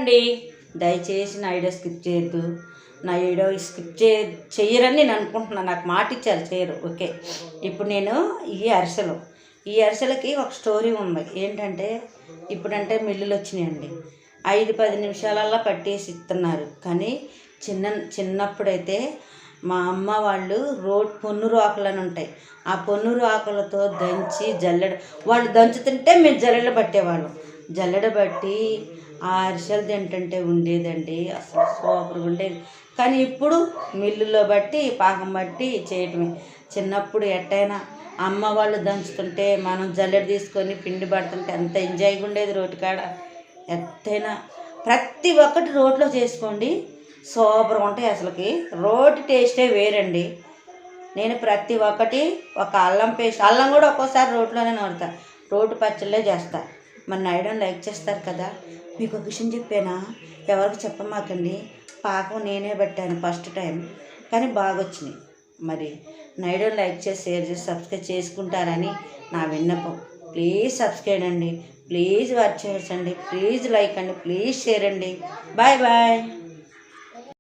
అండి. దయచేసి నా వీడియో స్కిప్ చేయొద్దు. నా వీడియో స్కిప్ చెయ్యరని నేను అనుకుంటున్నాను. నాకు మాట ఇచ్చారు చేయరు. ఓకే, ఇప్పుడు నేను ఈ అరిసెలకి ఒక స్టోరీ ఉంది. ఏంటంటే ఇప్పుడంటే మిల్లులు వచ్చినాయండి. 5-10 నిమిషాలల్లో పట్టేసి ఇస్తున్నారు. కానీ చిన్నప్పుడైతే మా అమ్మ వాళ్ళు పొన్నురు ఆకులని ఉంటాయి. ఆ పొన్నురు ఆకులతో దంచి వాళ్ళు దంచుతుంటే మేము జల్లెడ పట్టేవాళ్ళం. జల్లెడ బట్టి ఆ అరిసెలు తింటుంటే ఉండేదండి. అసలు సూపర్గా ఉండేది. కానీ ఇప్పుడు మిల్లులో బట్టి పాకం బట్టి చేయటమే. చిన్నప్పుడు ఎట్టయినా అమ్మ వాళ్ళు దంచుతుంటే మనం జల్లెడ తీసుకొని పిండి పడుతుంటే ఎంత ఎంజాయ్గా ఉండేది. రోటికాడ ఎత్తైనా ప్రతి ఒక్కటి రోట్లో చేసుకోండి, సూపర్గా ఉంటాయి. అసలుకి రోటి టేస్టే వేరండి. నేను ప్రతి ఒక్కటి ఒక అల్లం పేస్ట్, అల్లం కూడా ఒక్కోసారి రోట్లోనే నూరుతా. రోటి పచ్చళ్ళే చేస్తా. మరి నా లైక్ చేస్తారు కదా. మీకు ఒక విషయం చెప్పానా, ఎవరికి చెప్పమాకండి. పాకం నేనే పెట్టాను ఫస్ట్ టైం, కానీ బాగా వచ్చినాయి. మరి నా లైక్ చేసి షేర్ చేసి సబ్స్క్రైబ్ చేసుకుంటారని నా విన్నపం. ప్లీజ్ సబ్స్క్రైబ్ అండి, ప్లీజ్ వాచ్ చేయండి, ప్లీజ్ లైక్ అండి, ప్లీజ్ షేర్ అండి. Bye bye.